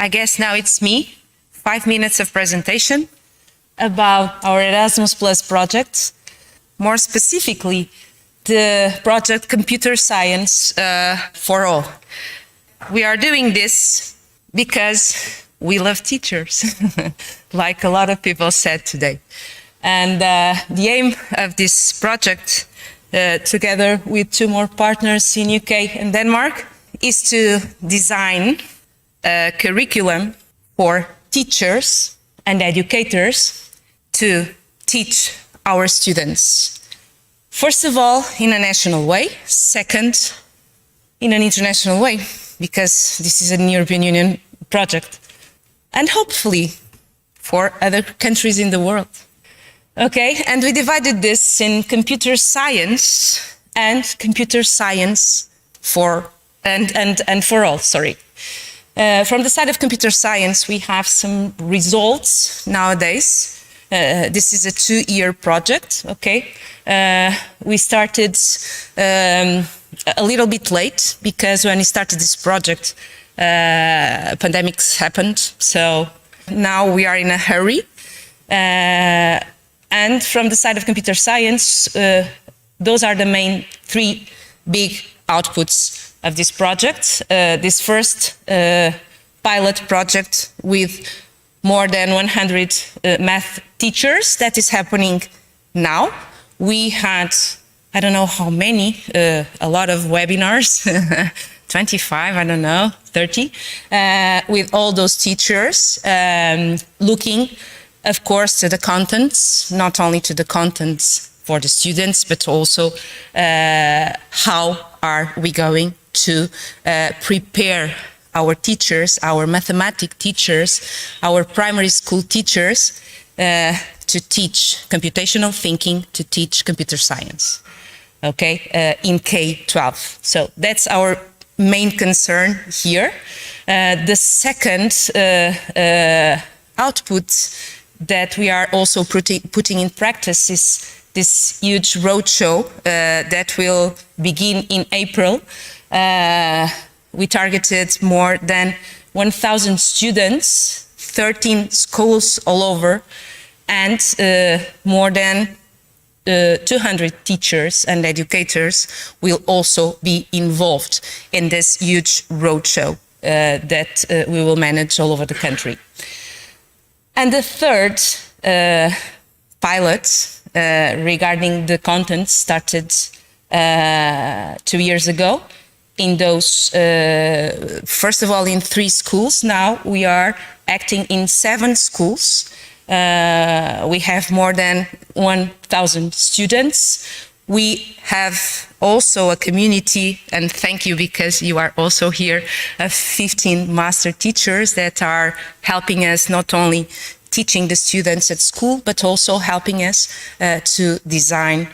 I guess now it's me, 5 minutes of presentation about our Erasmus Plus project, more specifically, the project Computer Science for All. We are doing this because we love teachers, like a lot of people said today. And the aim of this project, together with 2 more partners in UK and Denmark, is to design a curriculum for teachers and educators to teach our students. First of all, in a national way. Second, in an international way, because this is an European Union project. And hopefully for other countries in the world. Okay, and we divided this in computer science and computer science for and for all, sorry. From the side of computer science, we have some results nowadays. This is a 2-year project, okay? We started a little bit late because when we started this project, pandemics happened. So now we are in a hurry. And from the side of computer science, those are the main 3 big outputs of this project. This first pilot project with more than 100 math teachers that is happening now. We had, I don't know how many, a lot of webinars, 25, I don't know, 30, with all those teachers looking, of course, to the contents, not only to the contents for the students, but also how are we going to prepare our teachers, our mathematics teachers, our primary school teachers to teach computational thinking, to teach computer science, okay, in K-12. So that's our main concern here. The second output that we are also putting in practice is this huge roadshow that will begin in April. We targeted more than 1,000 students, 13 schools all over, and more than 200 teachers and educators will also be involved in this huge roadshow that we will manage all over the country. And the third pilot regarding the content started 2 years ago. In those, first of all, in 3 schools. Now we are acting in 7 schools. We have more than 1,000 students. We have also a community, and thank you because you are also here, of 15 master teachers that are helping us not only teaching the students at school, but also helping us to design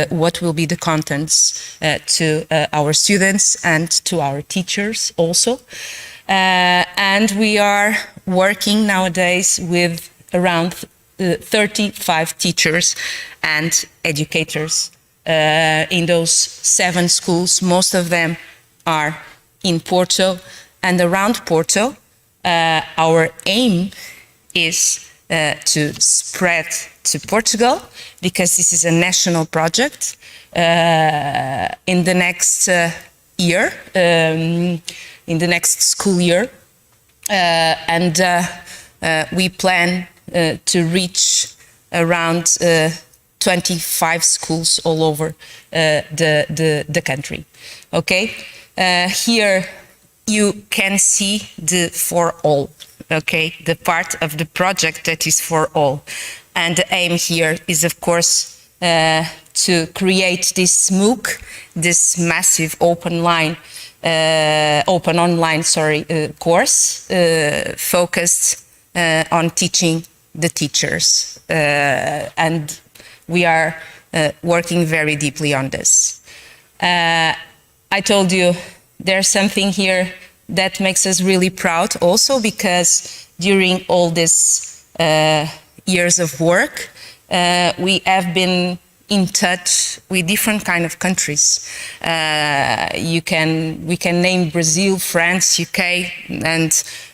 what will be the contents to our students and to our teachers also. And we are working nowadays with around 35 teachers and educators in those 7 schools. Most of them are in Porto and around Porto. Our aim is to spread to Portugal, because this is a national project. In the next year, in the next school year, and we plan to reach around 25 schools all over the country. Okay, here you can see the for all. Okay, the part of the project that is for all. And the aim here is, of course, to create this MOOC, this massive open online course focused on teaching the teachers. And we are working very deeply on this. I told you there's something here that makes us really proud also, because during all these years of work, we have been in touch with different kind of countries. We can name Brazil, France, UK, and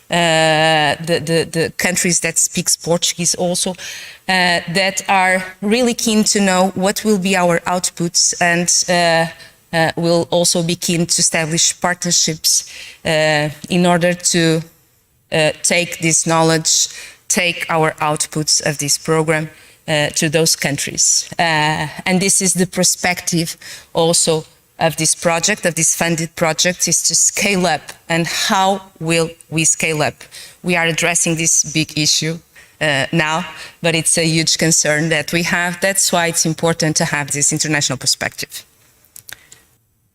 the countries that speaks Portuguese also, that are really keen to know what will be our outputs, and will also be keen to establish partnerships in order to take this knowledge, take our outputs of this program to those countries. And this is the perspective also of this project, of this funded project, is to scale up. And how will we scale up? We are addressing this big issue now, but it's a huge concern that we have. That's why it's important to have this international perspective.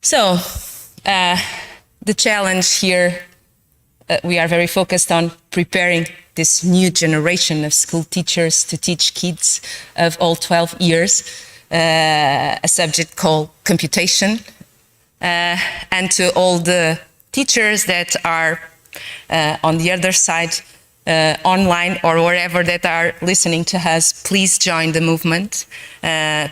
So, the challenge here, we are very focused on preparing this new generation of school teachers to teach kids of all 12 years a subject called computation, and to all the teachers that are on the other side, online or wherever that are listening to us, please join the movement.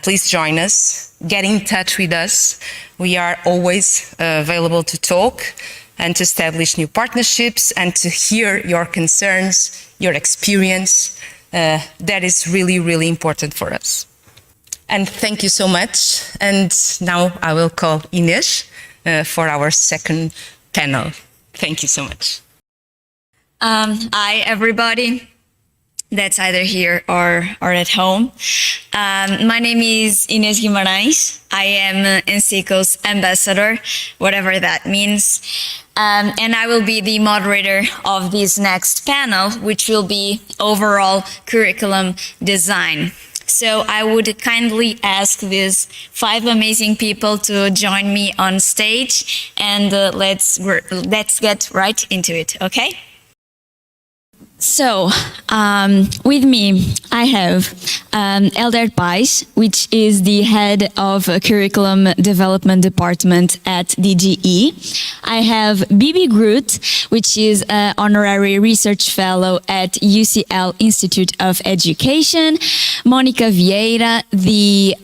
Please join us, get in touch with us. We are always available to talk and to establish new partnerships and to hear your concerns, your experience. That is really, really important for us. And thank you so much. And now I will call Inês for our second panel. Thank you so much. Hi, everybody that's either here or at home. My name is Inês Guimarães. I am ENSICO's ambassador, whatever that means. And I will be the moderator of this next panel, which will be overall curriculum design. So I would kindly ask these 5 amazing people to join me on stage, and let's get right into it, okay? So, with me, I have Hélder Pais, which is the head of Curriculum Development Department at DGE. I have Bibi Groot, which is an honorary research fellow at UCL Institute of Education. Mónica Vieira, the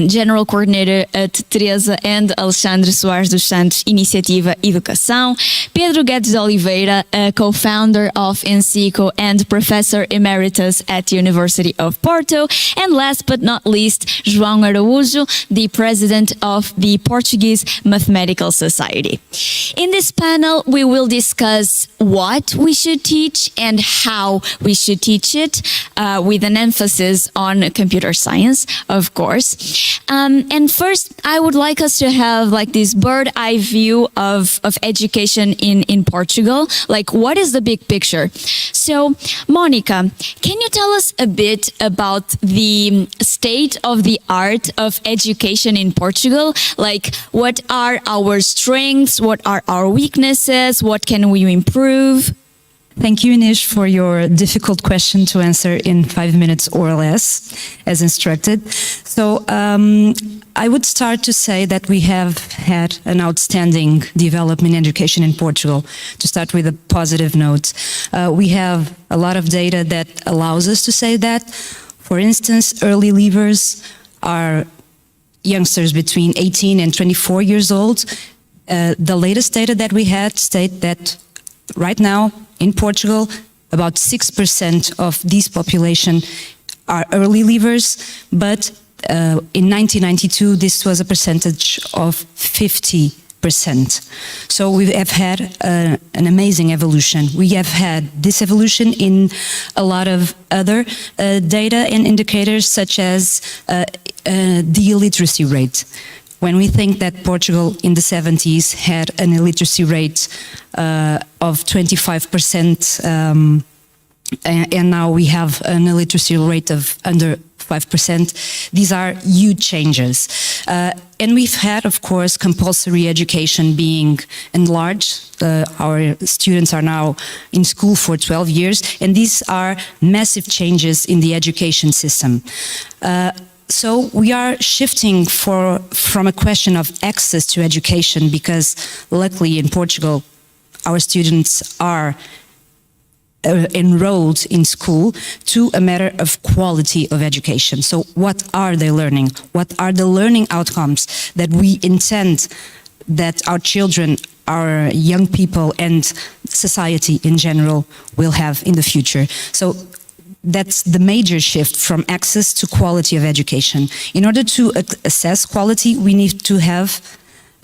general coordinator at Teresa and Alexandre Soares dos Santos Iniciativa Educação. Pedro Guedes Oliveira, a co-founder of ENSICO and Professor Emeritus at the University of Porto. And last but not least, João Araújo, the president of the Portuguese Mathematical Society. In this panel, we will discuss what we should teach and how we should teach it, with an emphasis on computer science, of course. And first, I would like us to have like this bird eye view of education in Portugal. Like, what is the big picture? So, Mónica, can you tell us a bit about the state of the art of education in Portugal? Like, what are our strengths? What are our weaknesses? What can we improve? Thank you, Inês, for your difficult question to answer in 5 minutes or less, as instructed. So I would start to say that we have had an outstanding development in education in Portugal, to start with a positive note. We have a lot of data that allows us to say that. For instance, early leavers are youngsters between 18 and 24 years old. The latest data that we had state that right now, in Portugal, about 6% of this population are early leavers, but in 1992, this was a percentage of 50%. So we have had an amazing evolution. We have had this evolution in a lot of other data and indicators, such as the illiteracy rate. When we think that Portugal in the 70s had an illiteracy rate of 25%, and now we have an illiteracy rate of under 5%, these are huge changes. And we've had, of course, compulsory education being enlarged. Our students are now in school for 12 years, and these are massive changes in the education system. So we are shifting from a question of access to education, because luckily in Portugal, our students are enrolled in school to a matter of quality of education. So what are they learning? What are the learning outcomes that we intend that our children, our young people and society in general will have in the future? So that's the major shift from access to quality of education. In order to assess quality, we need to have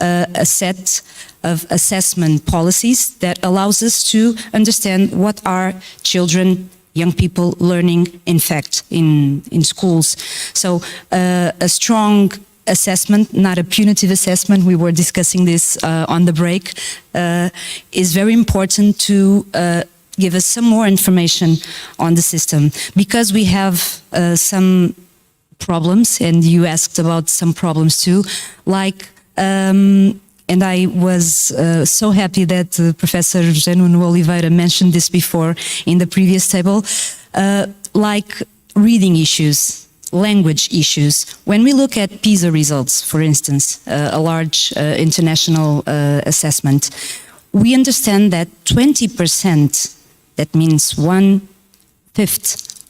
a set of assessment policies that allows us to understand what are children, young people learning, in fact, in schools. So a strong assessment, not a punitive assessment, we were discussing this on the break, is very important to give us some more information on the system. Because we have some problems, and you asked about some problems too, like and I was so happy that Professor João Oliveira mentioned this before in the previous table, like reading issues, language issues. When we look at PISA results, for instance, a large international assessment, we understand that 20%, that means 1/5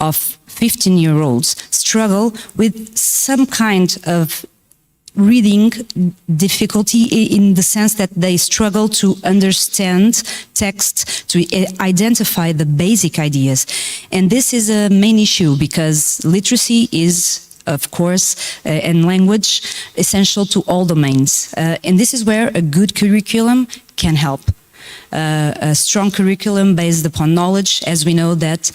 of 15-year-olds, struggle with some kind of reading difficulty, in the sense that they struggle to understand text, to identify the basic ideas. And this is a main issue because literacy is, of course, and language essential to all domains. And this is where a good curriculum can help. A strong curriculum based upon knowledge, as we know that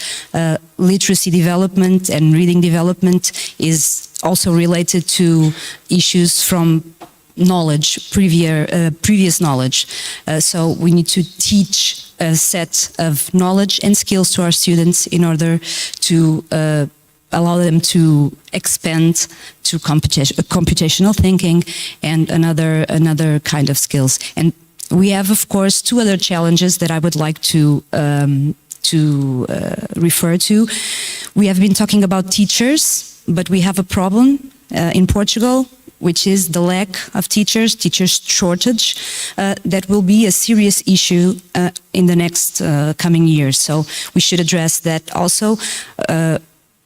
literacy development and reading development is also related to issues from knowledge, previous knowledge. So we need to teach a set of knowledge and skills to our students in order to allow them to expand to computational thinking and another kind of skills. And we have, of course, two other challenges that I would like to refer to. We have been talking about teachers, but we have a problem in Portugal, which is the lack of teachers shortage, that will be a serious issue in the next coming years. So we should address that also.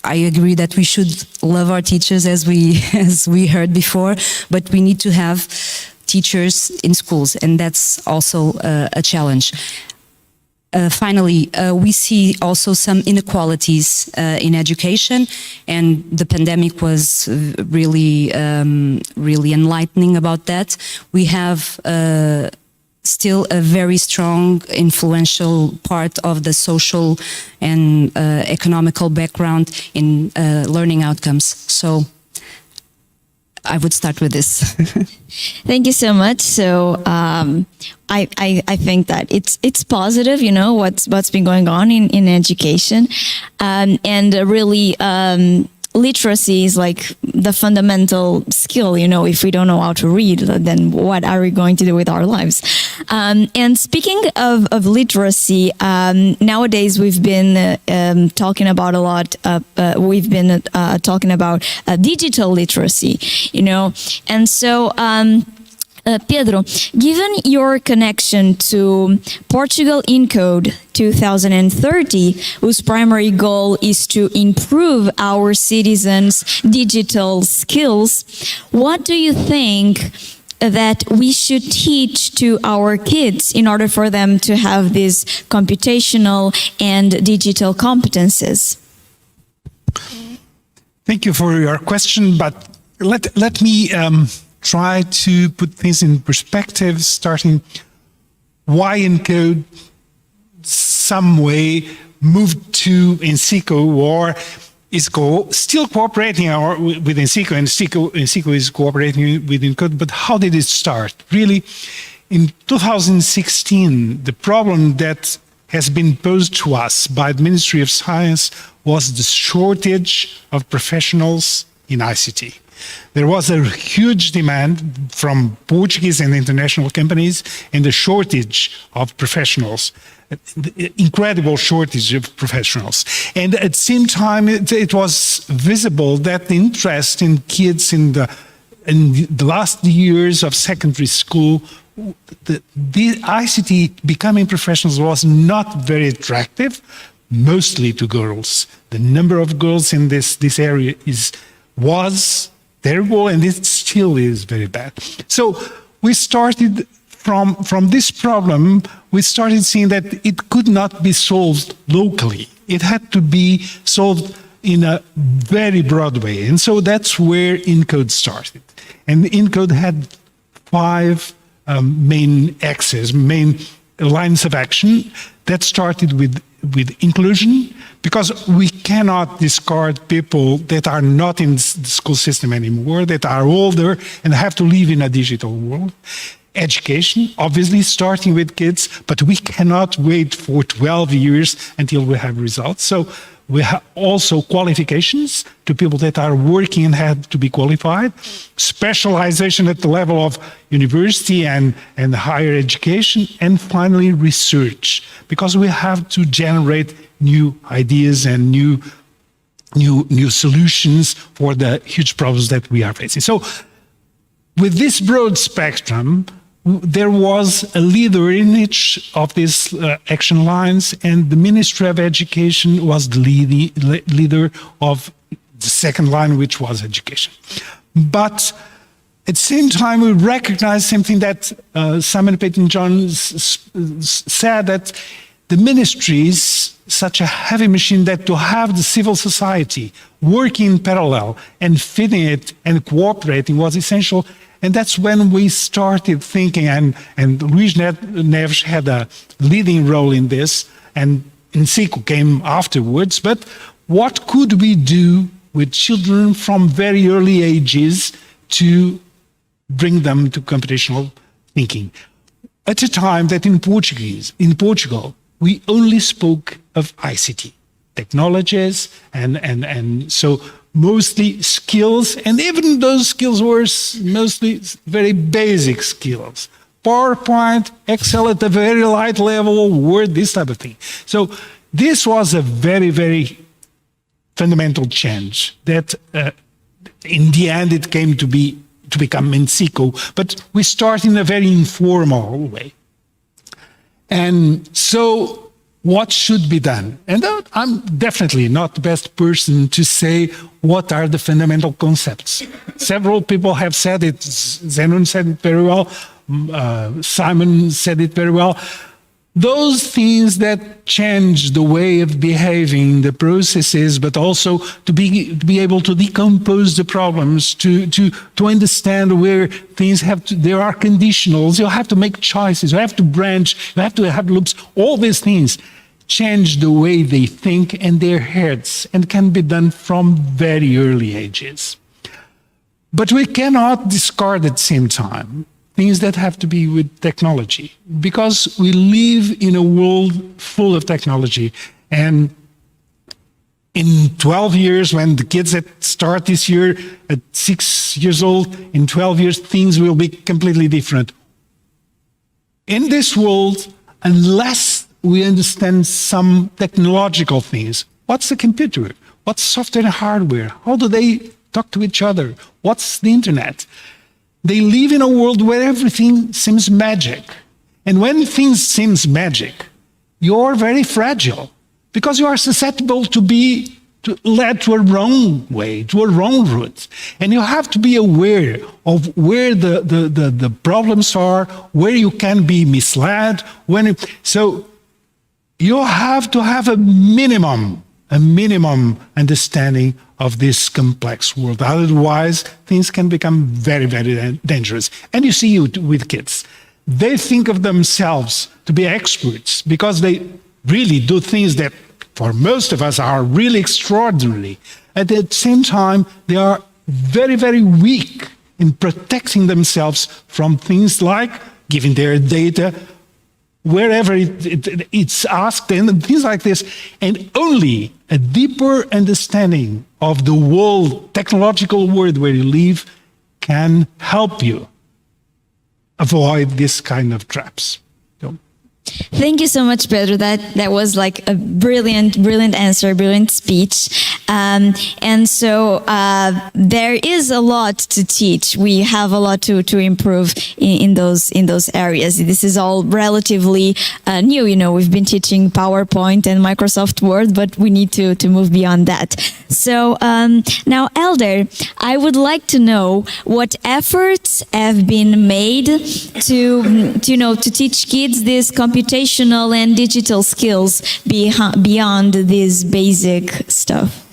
I agree that we should love our teachers, as we heard before, but we need to have teachers in schools, and that's also a challenge. Finally, we see also some inequalities in education, and the pandemic was really enlightening about that. We have still a very strong, influential part of the social and economical background in learning outcomes. So I would start with this. Thank you so much. So I think that it's positive, you know, what's been going on in education, and really literacy is like the fundamental skill. You know, if we don't know how to read, then what are we going to do with our lives? And speaking of literacy, nowadays we've been talking about a lot. We've been talking about digital literacy, you know, and so. Pedro, given your connection to Portugal Encode 2030, whose primary goal is to improve our citizens' digital skills, what do you think that we should teach to our kids in order for them to have these computational and digital competences? Thank you for your question, but let me try to put things in perspective, starting why ENCODE some way moved to ENSICO, or is still cooperating with ENSICO, and ENSICO is cooperating with ENCODE, but how did it start? Really, in 2016, the problem that has been posed to us by the Ministry of Science was the shortage of professionals in ICT. There was a huge demand from Portuguese and international companies and a shortage of professionals, incredible shortage of professionals. And at the same time, it was visible that the interest in kids in the last years of secondary school, the ICT becoming professionals was not very attractive, mostly to girls. The number of girls in this area was terrible, and it still is very bad. So we started from this problem, we started seeing that it could not be solved locally. It had to be solved in a very broad way. And so that's where ENCODE started. And ENCODE had 5 main axes, main lines of action that started with inclusion, because we cannot discard people that are not in the school system anymore, that are older and have to live in a digital world. Education, obviously starting with kids, but we cannot wait for 12 years until we have results. So we have also qualifications to people that are working and have to be qualified, specialization at the level of university and higher education, and finally research, because we have to generate new ideas and new solutions for the huge problems that we are facing. So with this broad spectrum, there was a leader in each of these action lines, and the Ministry of Education was the leader of the second line, which was education. But at the same time, we recognize something that Simon Peyton-John said, that the ministry is such a heavy machine that to have the civil society working in parallel and feeding it and cooperating was essential. And that's when we started thinking, and Luís Neves had a leading role in this, and ENSICO came afterwards. But what could we do with children from very early ages to bring them to computational thinking? At a time that in Portugal, we only spoke of ICT, technologies, and so mostly skills, and even those skills were mostly very basic skills. PowerPoint, Excel at a very light level, Word, this type of thing. So this was a very, very fundamental change that in the end it came to become ENSICO, but we start in a very informal way. And so what should be done? And I'm definitely not the best person to say what are the fundamental concepts. Several people have said it. Zenon said it very well. Simon said it very well. Those things that change the way of behaving, the processes, but also to be able to decompose the problems, to understand where things there are conditionals, you have to make choices, you have to branch, you have to have loops, all these things change the way they think and their heads, and can be done from very early ages. But we cannot discard at the same time things that have to be with technology, because we live in a world full of technology. And in 12 years, when the kids that start this year at 6 years old, in 12 years, things will be completely different. In this world, unless we understand some technological things, what's the computer? What's software and hardware? How do they talk to each other? What's the internet? They live in a world where everything seems magic. And when things seem magic, you're very fragile, because you are susceptible to be led to a wrong way, to a wrong route. And you have to be aware of where the problems are, where you can be misled. So you have to have a minimum understanding of this complex world. Otherwise, things can become very, very dangerous. And you see it with kids. They think of themselves to be experts because they really do things that for most of us are really extraordinary. At the same time, they are very, very weak in protecting themselves from things like giving their data wherever it's asked, and things like this. And only a deeper understanding of the world, technological world where you live, can help you avoid this kind of traps. Thank you so much, Pedro. That was like a brilliant answer, brilliant speech. And so there is a lot to teach. We have a lot to improve in those areas. This is all relatively new. You know, we've been teaching PowerPoint and Microsoft Word, but we need to move beyond that. So now, Hélder, I would like to know what efforts have been made to teach kids this computational and digital skills beyond this basic stuff.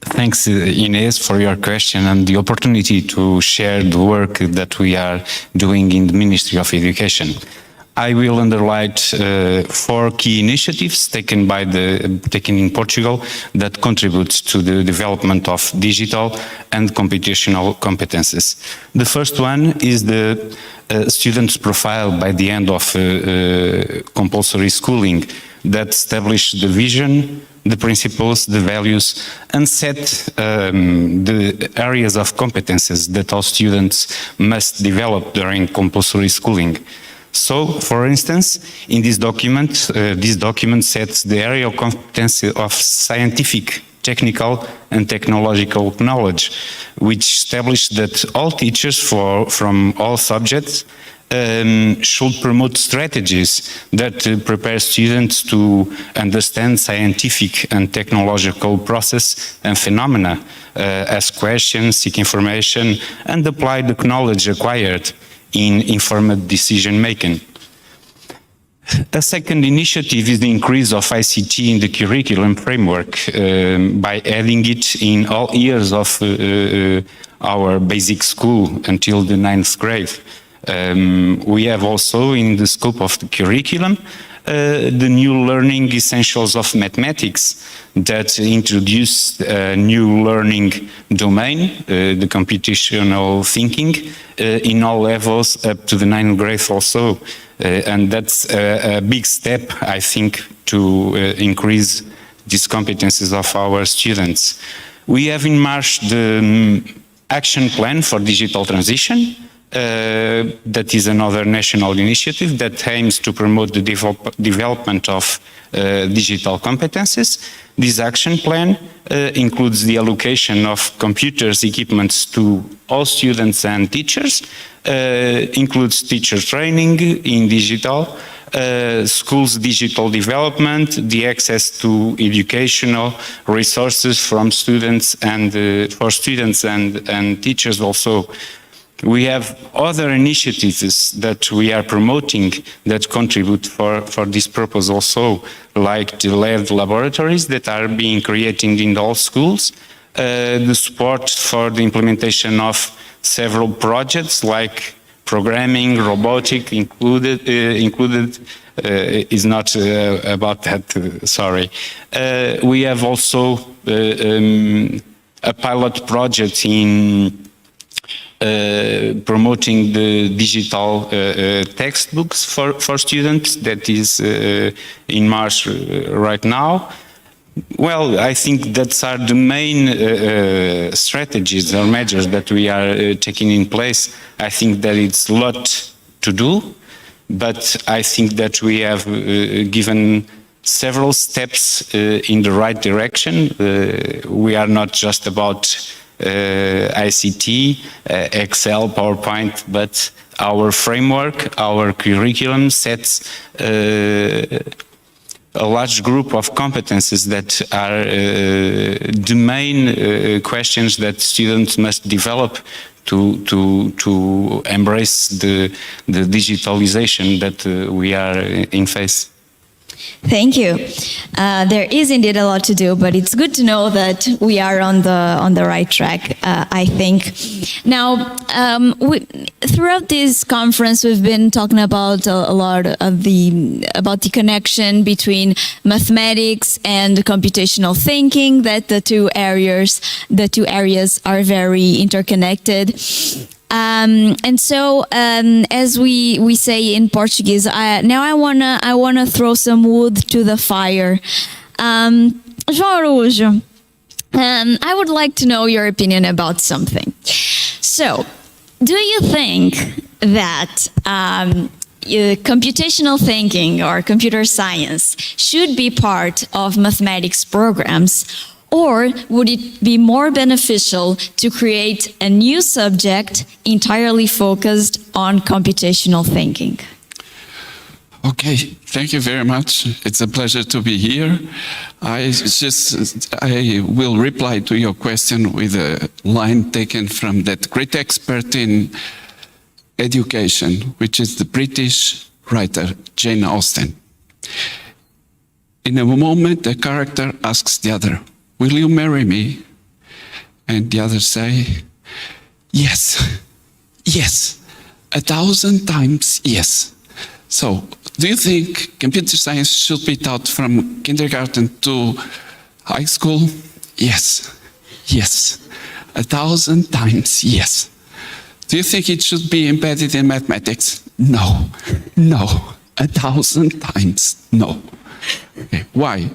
Thanks, Inês, for your question and the opportunity to share the work that we are doing in the Ministry of Education. I will underline 4 key initiatives taken in Portugal that contribute to the development of digital and computational competences. The first one is the student's profile by the end of compulsory schooling that establish the vision, the principles, the values, and set the areas of competences that all students must develop during compulsory schooling. So, for instance, in this document sets the area of competence of scientific, technical, and technological knowledge, which established that all teachers from all subjects should promote strategies that prepare students to understand scientific and technological process and phenomena, ask questions, seek information, and apply the knowledge acquired in informed decision-making. A second initiative is the increase of ICT in the curriculum framework by adding it in all years of our basic school until the 9th grade. We have also in the scope of the curriculum the new learning essentials of mathematics that introduce a new learning domain, the computational thinking, in all levels up to the 9th grade also. And that's a big step, I think, to increase these competencies of our students. We have in March the action plan for digital transition. That is another national initiative that aims to promote the development of digital competences. This action plan includes the allocation of computers equipments to all students and teachers, includes teacher training in digital, schools digital development, the access to educational resources from students and for students and teachers also. We have other initiatives that we are promoting that contribute for this purpose also, like the lab laboratories that are being created in all schools, the support for the implementation of several projects like programming, robotic included is not about that, sorry. We have also a pilot project in promoting the digital textbooks for students that is in March right now. Well, I think that's are the main strategies or measures that we are taking in place. I think that it's a lot to do, but I think that we have given several steps in the right direction. We are not just about ICT, Excel, PowerPoint, but our framework, our curriculum sets a large group of competences that are the main questions that students must develop to embrace the digitalization that we are in phase. Thank you. There is indeed a lot to do, but it's good to know that we are on the right track, I think. Now, throughout this conference, we've been talking about a lot of about the connection between mathematics and computational thinking, that the two areas are very interconnected. And so, as we say in Portuguese, now I wanna throw some wood to the fire. João Araújo, I would like to know your opinion about something. So, do you think that computational thinking or computer science should be part of mathematics programs, or would it be more beneficial to create a new subject entirely focused on computational thinking? Okay, thank you very much. It's a pleasure to be here. I will reply to your question with a line taken from that great expert in education, which is the British writer Jane Austen. In a moment, a character asks the other, "Will you marry me?" And the other say, "Yes, yes, 1,000 times yes." So, do you think computer science should be taught from kindergarten to high school? Yes, yes, 1,000 times yes. Do you think it should be embedded in mathematics? No, no, 1,000 times no. Okay, why?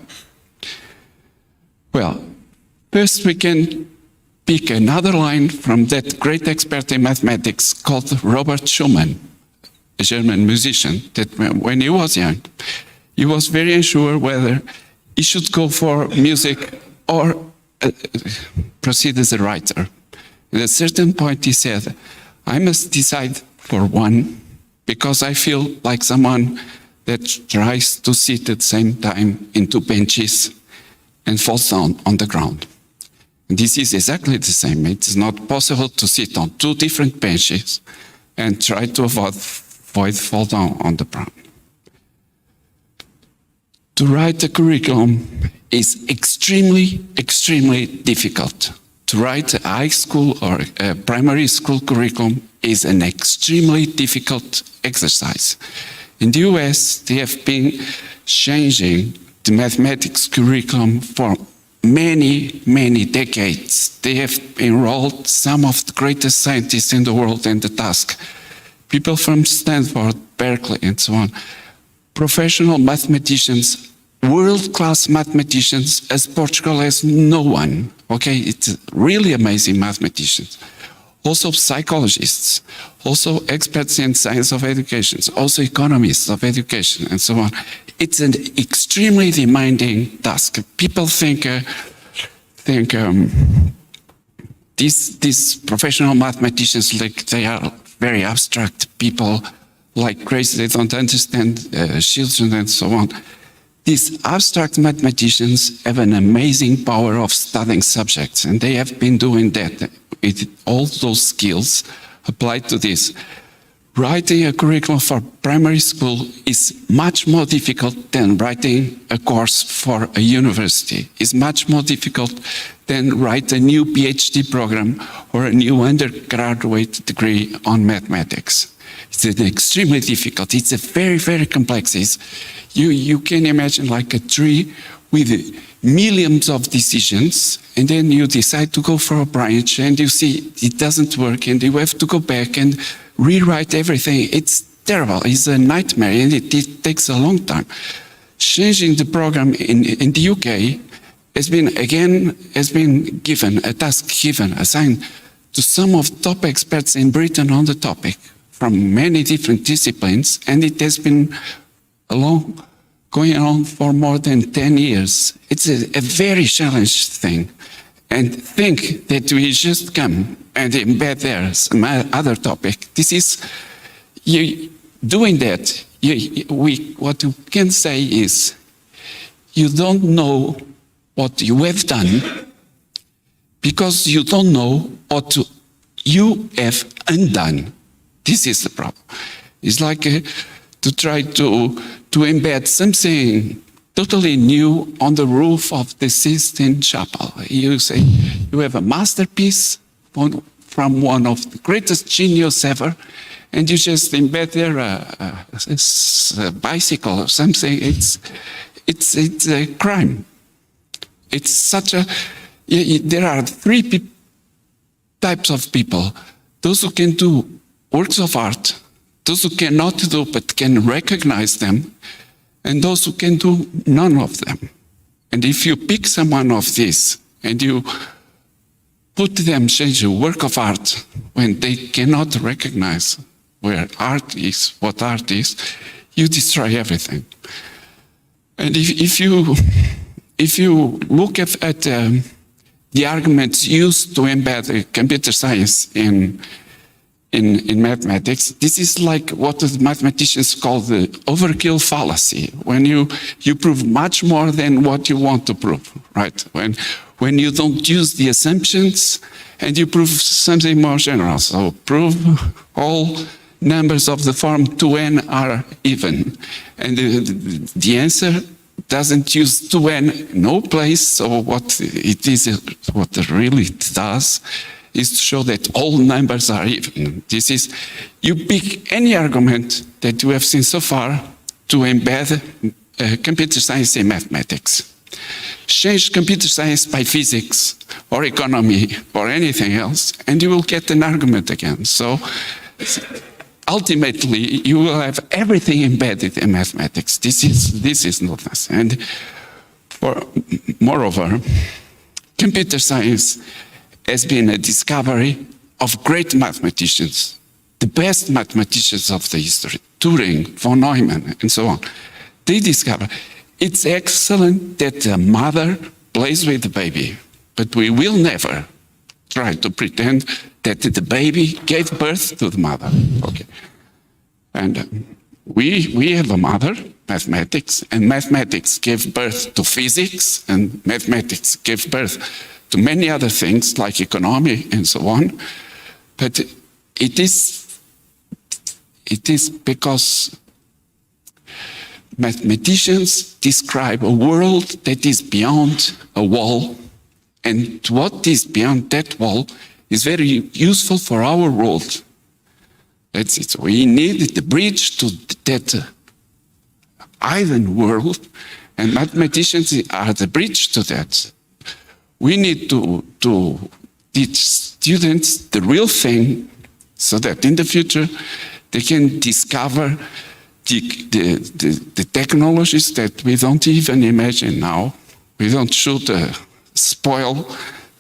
Well, first we can pick another line from that great expert in mathematics called Robert Schumann, a German musician, that when he was young, he was very unsure whether he should go for music or proceed as a writer. At a certain point he said, "I must decide for one because I feel like someone that tries to sit at the same time in two benches and falls down on the ground." And this is exactly the same. It's not possible to sit on two different benches and try to avoid fall down on the ground. To write a curriculum is extremely, extremely difficult. To write a high school or a primary school curriculum is an extremely difficult exercise. In the US, they have been changing the mathematics curriculum for many, many decades. They have enrolled some of the greatest scientists in the world in the task. People from Stanford, Berkeley, and so on. Professional mathematicians, world-class mathematicians, as Portugal has no one. Okay, it's really amazing mathematicians. Also psychologists, also experts in science of education, also economists of education, and so on. It's an extremely demanding task. People think these professional mathematicians, like they are very abstract people, like crazy, they don't understand children and so on. These abstract mathematicians have an amazing power of studying subjects, and they have been doing that with all those skills applied to this. Writing a curriculum for primary school is much more difficult than writing a course for a university. It's much more difficult than write a new PhD program or a new undergraduate degree on mathematics. It's extremely difficult. It's a very, very complex. You can imagine like a tree with millions of decisions, and then you decide to go for a branch, and you see it doesn't work, and you have to go back and rewrite everything. It's terrible. It's a nightmare, and it takes a long time. Changing the program in the UK has been given a task, assigned to some of the top experts in Britain on the topic from many different disciplines, and it has been going on for more than 10 years. It's a very challenging thing. And think that we just come and embed there some other topic. This is, doing that, what you can say is, you don't know what you have done because you don't know what you have undone. This is the problem. It's like to try to embed something totally new on the roof of the Sistine Chapel. You say you have a masterpiece from one of the greatest genius ever, and you just embed there a bicycle or something. It's a crime. It's such a. There are three types of people: those who can do works of art, those who cannot do but can recognize them, and those who can do none of them. And if you pick someone of these and you put them change a work of art when they cannot recognize where art is, what art is, you destroy everything. And if you look at the arguments used to embed computer science in mathematics, this is like what the mathematicians call the overkill fallacy, when you prove much more than what you want to prove, right? When you don't use the assumptions and you prove something more general. So prove all numbers of the form 2n are even. And the answer doesn't use 2n no place. So what it really does is to show that all numbers are even. This is, you pick any argument that you have seen so far to embed computer science in mathematics. Change computer science by physics or economy or anything else, and you will get an argument again. So ultimately, you will have everything embedded in mathematics. This is not us. And moreover, computer science has been a discovery of great mathematicians, the best mathematicians of the history, Turing, von Neumann, and so on. They discover it's excellent that the mother plays with the baby, but we will never try to pretend that the baby gave birth to the mother. Okay. And we have a mother, mathematics, and mathematics gave birth to physics, and mathematics gave birth to many other things like economy and so on. But it is because mathematicians describe a world that is beyond a wall, and what is beyond that wall is very useful for our world. That's it. We need the bridge to that island world, and mathematicians are the bridge to that. We need to teach students the real thing so that in the future they can discover the technologies that we don't even imagine now. We don't should spoil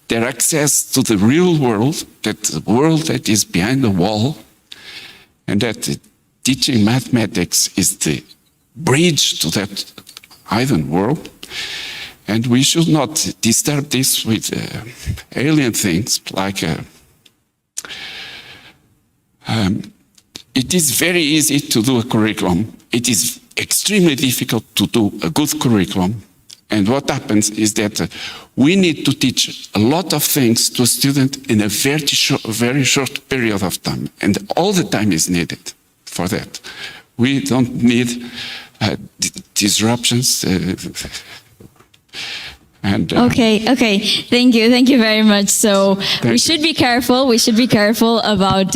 their access to the real world, that the world that is behind the wall, and that teaching mathematics is the bridge to that island world. And we should not disturb this with alien things like it is very easy to do a curriculum. It is extremely difficult to do a good curriculum. And what happens is that we need to teach a lot of things to a student in a very short period of time. And all the time is needed for that. We don't need disruptions. Okay. Thank you very much. So we should be careful. We should be careful about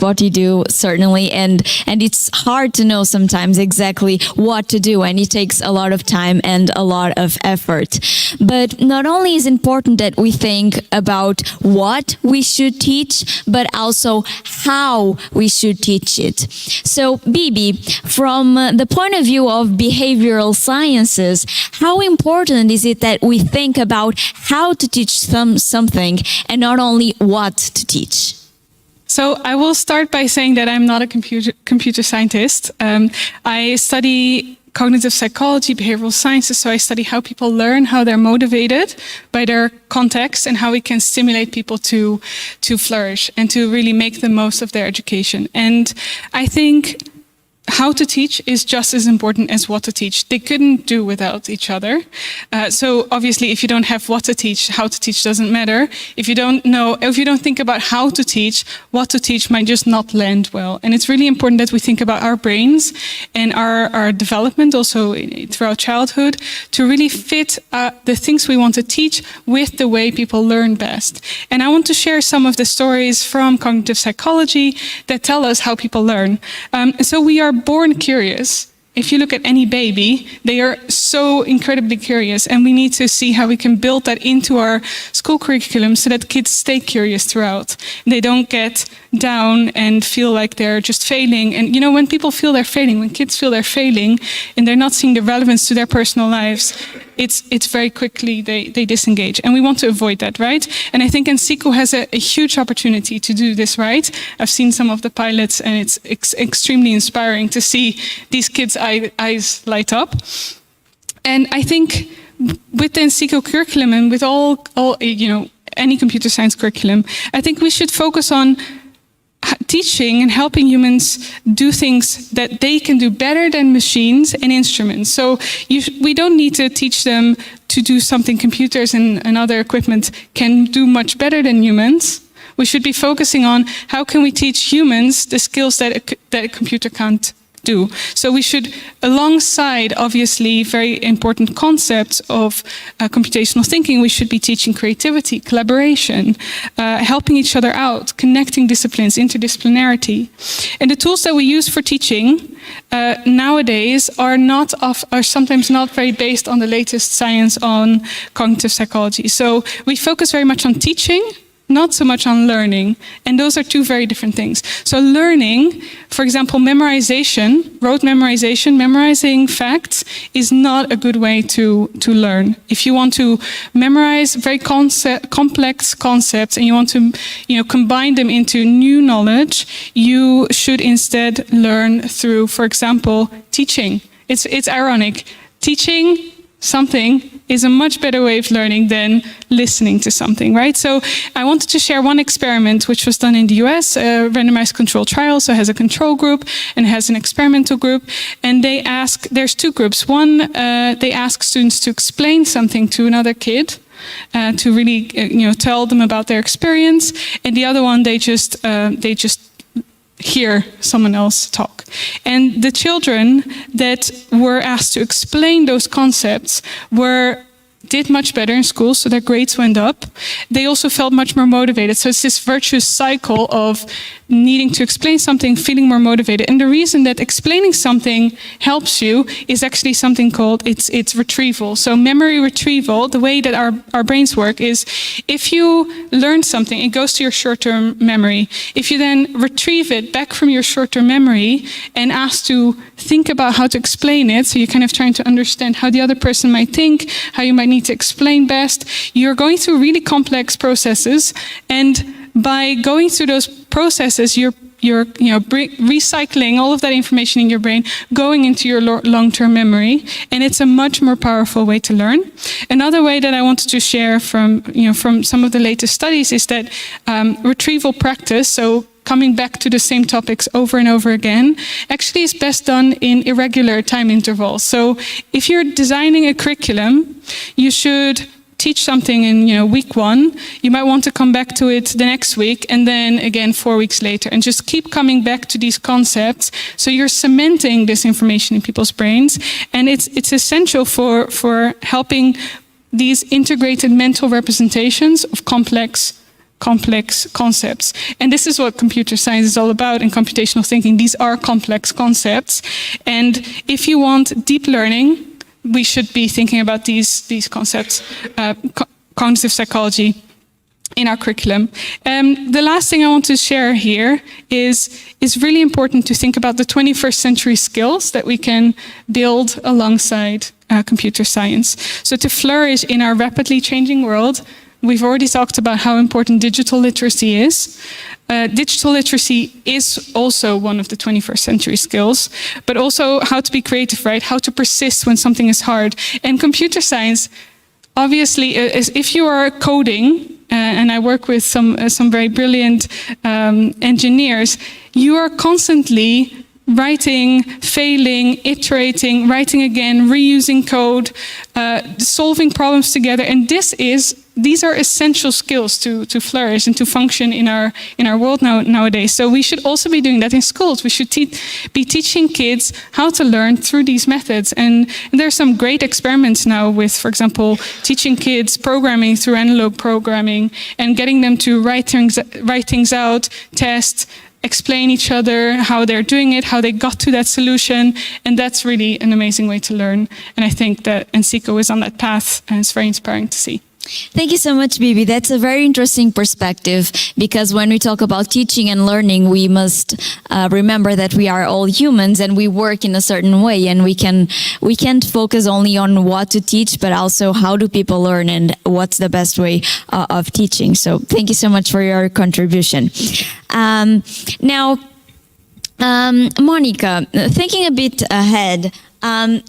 what you do, certainly, and it's hard to know sometimes exactly what to do, and it takes a lot of time and a lot of effort. But not only is it important that we think about what we should teach, but also how we should teach it. So, Bibi, from the point of view of behavioral sciences, how important is it that we think about how to teach something and not only what to teach? So I will start by saying that I'm not a computer scientist. I study cognitive psychology, behavioral sciences, so I study how people learn, how they're motivated by their context, and how we can stimulate people to flourish and to really make the most of their education. And I think how to teach is just as important as what to teach. They couldn't do without each other. So obviously, if you don't have what to teach, how to teach doesn't matter. If you don't think about how to teach, what to teach might just not land well. And it's really important that we think about our brains and our development also throughout childhood to really fit the things we want to teach with the way people learn best. And I want to share some of the stories from cognitive psychology that tell us how people learn. So we are born curious. If you look at any baby, they are so incredibly curious, and we need to see how we can build that into our school curriculum so that kids stay curious throughout. They don't get down and feel like they're just failing. And when people feel they're failing, when kids feel they're failing and they're not seeing the relevance to their personal lives, it's very quickly they disengage. And we want to avoid that, right? And I think ENSICO has a huge opportunity to do this right. I've seen some of the pilots, and it's extremely inspiring to see these kids' eyes light up. And I think with the ENSICO curriculum and with all any computer science curriculum, I think we should focus on teaching and helping humans do things that they can do better than machines and instruments. So we don't need to teach them to do something computers and other equipment can do much better than humans. We should be focusing on how can we teach humans the skills that a computer can't do. So we should, alongside obviously very important concepts of computational thinking, we should be teaching creativity, collaboration, helping each other out, connecting disciplines, interdisciplinarity. And the tools that we use for teaching nowadays are sometimes not very based on the latest science on cognitive psychology. So we focus very much on teaching, not so much on learning. And those are two very different things. So learning, for example, memorization, rote memorization, memorizing facts is not a good way to learn. If you want to memorize very complex concepts and you want to combine them into new knowledge, you should instead learn through, for example, teaching. It's ironic. Teaching something is a much better way of learning than listening to something, right? So I wanted to share one experiment which was done in the US, a randomized control trial, so it has a control group and it has an experimental group. And there's two groups. One, they ask students to explain something to another kid, to really tell them about their experience. And the other one, they just hear someone else talk. And the children that were asked to explain those concepts did much better in school, so their grades went up. They also felt much more motivated. So it's this virtuous cycle of needing to explain something, feeling more motivated. And the reason that explaining something helps you is actually something called, it's retrieval. So memory retrieval, the way that our brains work is, if you learn something, it goes to your short-term memory. If you then retrieve it back from your short-term memory and ask to think about how to explain it, so you're kind of trying to understand how the other person might think, how you might need to explain best, you're going through really complex processes. And by going through those processes, you're recycling all of that information in your brain, going into your long-term memory, and it's a much more powerful way to learn. Another way that I wanted to share from some of the latest studies is that retrieval practice, so coming back to the same topics over and over again, actually is best done in irregular time intervals. So if you're designing a curriculum, you should teach something in week 1, you might want to come back to it the next week, and then again 4 weeks later, and just keep coming back to these concepts. So you're cementing this information in people's brains, and it's essential for helping these integrated mental representations of complex concepts. And this is what computer science is all about in computational thinking. These are complex concepts. And if you want deep learning, we should be thinking about these concepts, cognitive psychology, in our curriculum. The last thing I want to share here is really important to think about the 21st century skills that we can build alongside computer science. So to flourish in our rapidly changing world, we've already talked about how important digital literacy is. Digital literacy is also one of the 21st century skills, but also how to be creative, right? How to persist when something is hard. And computer science, obviously, if you are coding, and I work with some very brilliant engineers, you are constantly writing, failing, iterating, writing again, reusing code, solving problems together. And these are essential skills to flourish and to function in our world nowadays. So we should also be doing that in schools. We should be teaching kids how to learn through these methods. And there are some great experiments now with, for example, teaching kids programming through analog programming and getting them to write things out, test, explain each other, how they're doing it, how they got to that solution. And that's really an amazing way to learn. And I think that ENSICO is on that path, and it's very inspiring to see. Thank you so much, Bibi. That's a very interesting perspective, because when we talk about teaching and learning, we must remember that we are all humans and we work in a certain way, and we can't focus only on what to teach, but also how do people learn and what's the best way of teaching. So thank you so much for your contribution. Now, Mónica, thinking a bit ahead,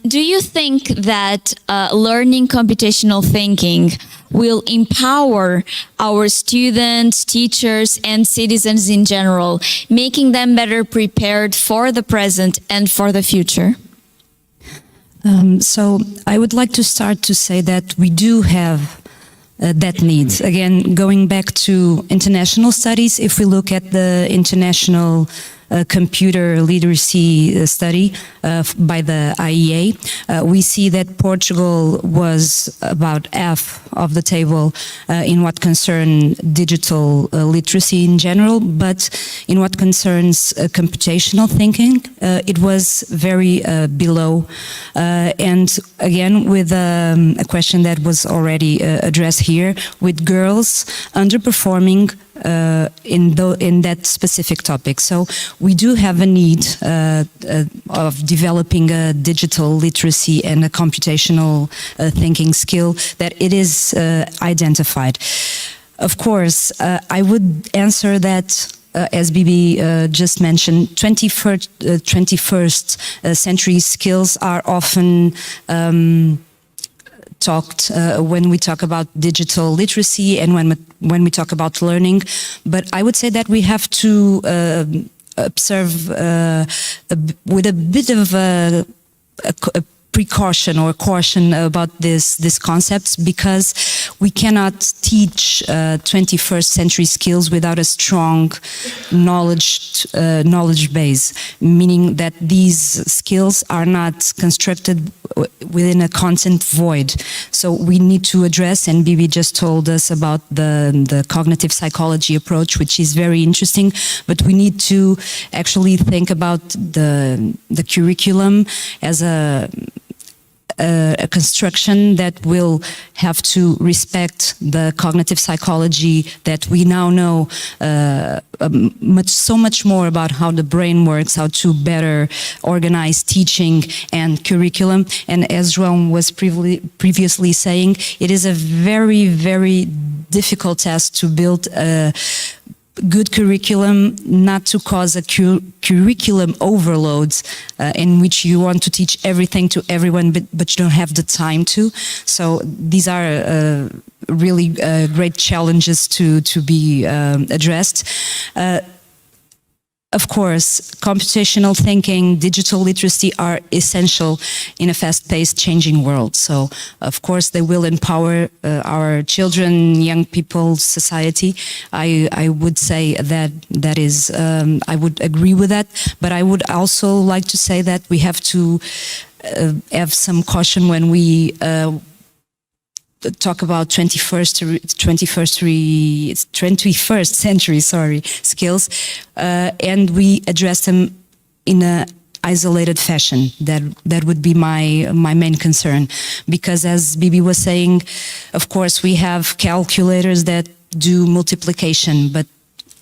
do you think that learning computational thinking will empower our students, teachers, and citizens in general, making them better prepared for the present and for the future? So I would like to start to say that we do have that need. Again, going back to international studies, if we look at the international computer literacy study by the IEA, we see that Portugal was about half of the table in what concerns digital literacy in general, but in what concerns computational thinking, it was very below. And again, with a question that was already addressed here, with girls underperforming in that specific topic. So we do have a need of developing a digital literacy and a computational thinking skill that it is identified. Of course, I would answer that as Bibi just mentioned, 21st century skills are often talked when we talk about digital literacy and when we talk about learning, but I would say that we have to observe with a bit of a precaution or caution about these concepts, because we cannot teach 21st century skills without a strong knowledge base, meaning that these skills are not constructed within a content void. So we need to address, and Bibi just told us about the cognitive psychology approach, which is very interesting, but we need to actually think about the curriculum as a construction that will have to respect the cognitive psychology that we now know so much more about how the brain works, how to better organize teaching and curriculum. And as João was previously saying, it is a very, very difficult task to build a good curriculum, not to cause a curriculum overload in which you want to teach everything to everyone, but you don't have the time to. So these are really great challenges to be addressed. Of course, computational thinking, digital literacy are essential in a fast-paced, changing world. So, of course, they will empower our children, young people, society. I would say that is, I would agree with that. But I would also like to say that we have to have some caution when we talk about 21st century skills, and we address them in a isolated fashion. That would be my main concern, because as Bibi was saying, of course we have calculators that do multiplication, but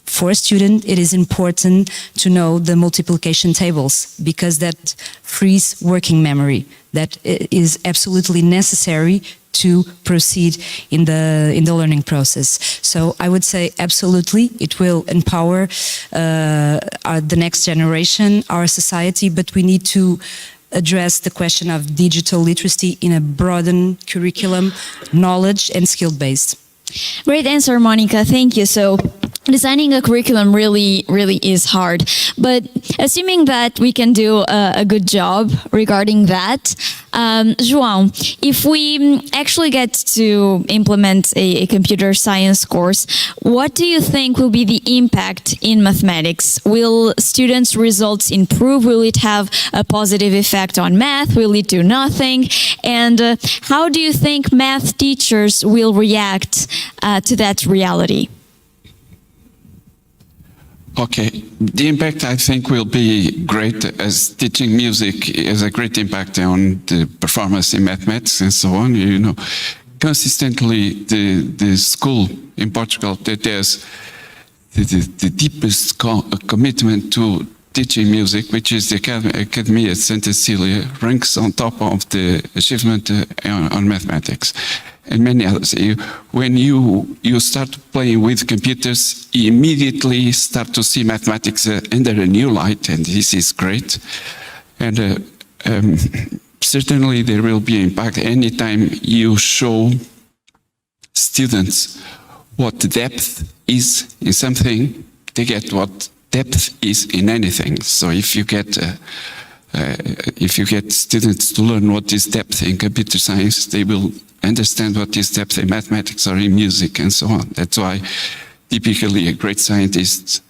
for a student, it is important to know the multiplication tables, because that frees working memory. That is absolutely necessary to proceed in the learning process. So I would say absolutely, it will empower the next generation, our society, but we need to address the question of digital literacy in a broadened curriculum, knowledge and skill-based. Great answer, Mónica. Thank you. So designing a curriculum really is hard, but assuming that we can do a good job regarding that, João, if we actually get to implement a computer science course, what do you think will be the impact in mathematics? Will students' results improve? Will it have a positive effect on math? Will it do nothing? And how do you think math teachers will react to that reality? Okay, the impact I think will be great, as teaching music has a great impact on the performance in mathematics and so on, you know. consistently the school in Portugal that has the deepest commitment to teaching music, which is the Academy at Santa Cecilia, ranks on top of the achievement on mathematics and many others. When you start playing with computers, you immediately start to see mathematics under a new light, and this is great. And certainly there will be impact anytime you show students what depth is in something, they get what depth is in anything. So if you get students to learn what is depth in computer science, they will understand what is depth in mathematics or in music and so on. That's why typically a great scientist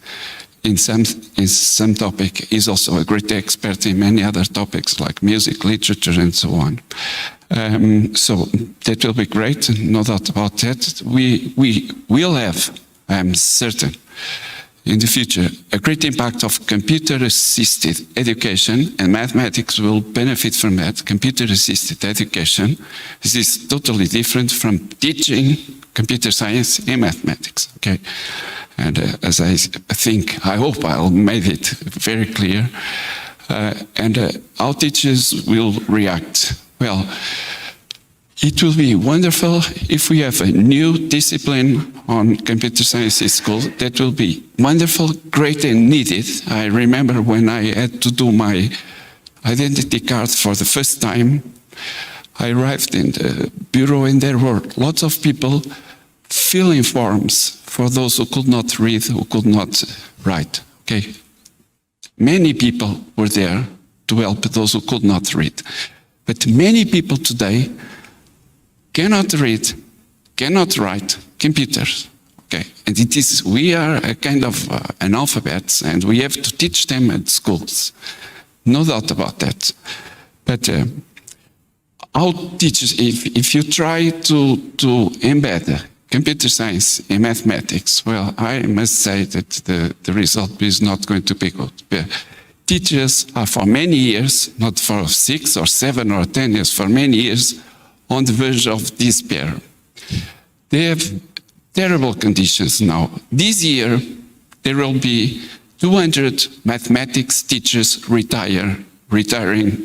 in some topic is also a great expert in many other topics like music, literature, and so on. So that will be great, no doubt about that. We will have, I'm certain, in the future, a great impact of computer-assisted education, and mathematics will benefit from that. Computer-assisted education. This is totally different from teaching computer science and mathematics, okay? And as I hope I'll made it very clear. How teachers will react. Well, it will be wonderful if we have a new discipline on computer science in school. That will be wonderful, great, and needed. I remember when I had to do my identity card for the first time, I arrived in the bureau and there were lots of people filling forms for those who could not read, who could not write. Okay, many people were there to help those who could not read. But many people today cannot read, cannot write computers. Okay, and we are a kind of analphabets, and we have to teach them at schools. No doubt about that. But how teachers, if you try to embed computer science in mathematics, well, I must say that the result is not going to be good. Teachers are for many years, not for 6 or 7 or 10 years, for many years, on the verge of despair. They have terrible conditions now. This year, there will be 200 mathematics teachers retiring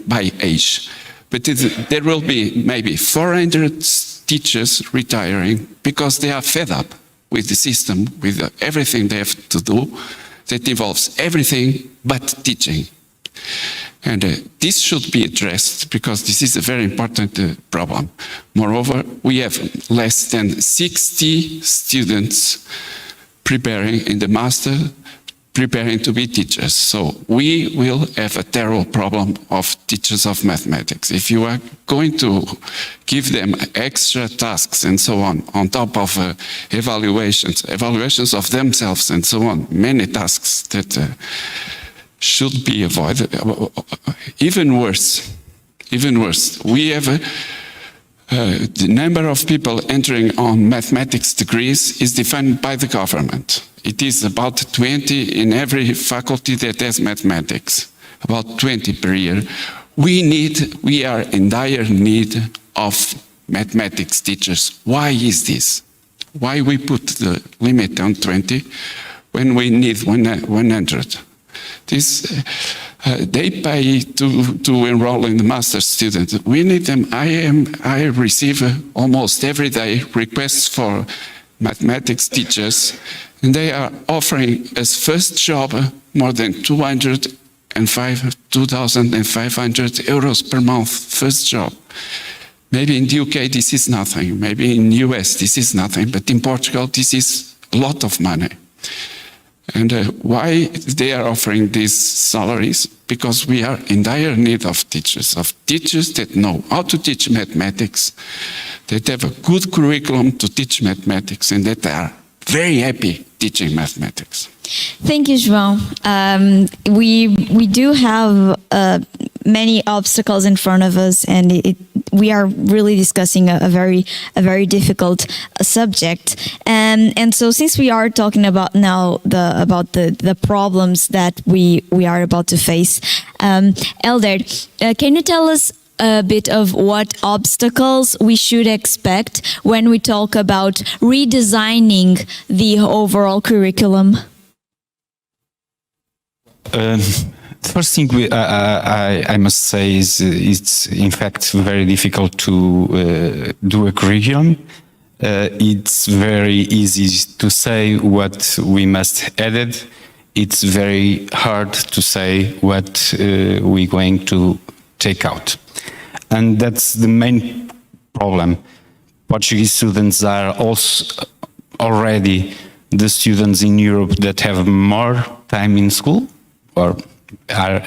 by age. But there will be maybe 400 teachers retiring because they are fed up with the system, with everything they have to do that involves everything but teaching. And this should be addressed because this is a very important problem. Moreover, we have less than 60 students preparing in the master, preparing to be teachers. So we will have a terrible problem of teachers of mathematics. If you are going to give them extra tasks and so on top of evaluations of themselves and so on, many tasks that should be avoided. Even worse, we have the number of people entering on mathematics degrees is defined by the government. It is about 20 in every faculty that has mathematics, about 20 per year. We are in dire need of mathematics teachers. Why is this? Why we put the limit on 20 when we need 100? They pay to enroll in the master's student. We need them. I receive almost every day requests for mathematics teachers, and they are offering as first job more than 2,500 euros per month, first job. Maybe in the UK this is nothing, maybe in the US this is nothing, but in Portugal this is a lot of money. And why they are offering these salaries? Because we are in dire need of teachers that know how to teach mathematics, that have a good curriculum to teach mathematics, and that are very happy teaching mathematics. Thank you, João. We do have many obstacles in front of us, and we are really discussing a very difficult subject. And so, since we are talking about now the problems that we are about to face, Hélder, can you tell us a bit of what obstacles we should expect when we talk about redesigning the overall curriculum? The first thing I must say is it's in fact very difficult to do a curriculum. It's very easy to say what we must edit. It's very hard to say what we're going to take out. And that's the main problem. Portuguese students are also already the students in Europe that have more time in school, or are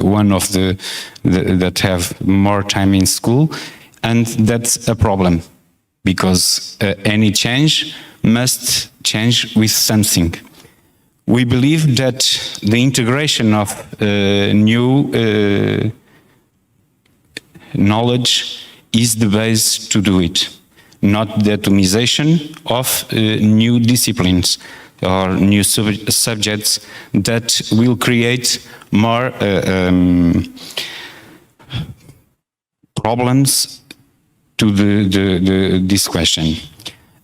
one of the that have more time in school, and that's a problem because any change must change with something. We believe that the integration of new knowledge is the base to do it, not the atomization of new disciplines or new subjects that will create more problems to this question.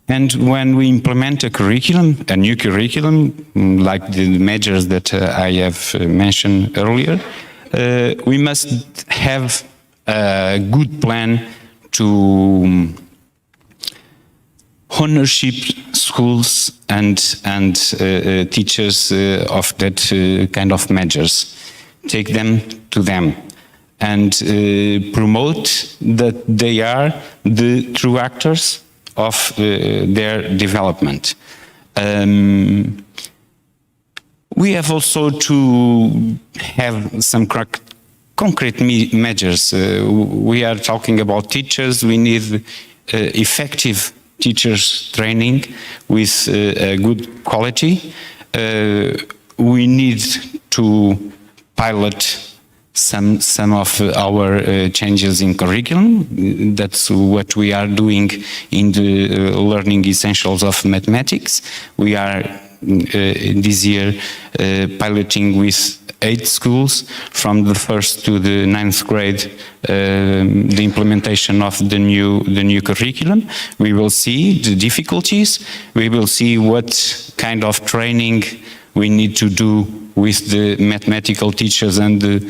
And when we implement a curriculum, a new curriculum, like the measures that I have mentioned earlier, we must have a good plan to ownership schools and teachers of that kind of measures. Take them to them and promote that they are the true actors of their development. We have also to have some concrete measures. We are talking about teachers. We need effective teachers training with good quality. We need to pilot some of our changes in curriculum. That's what we are doing in the learning essentials of mathematics. We are this year piloting with 8 schools from the 1st to the 9th grade the implementation of the new curriculum. We will see the difficulties. We will see what kind of training we need to do with the mathematical teachers and the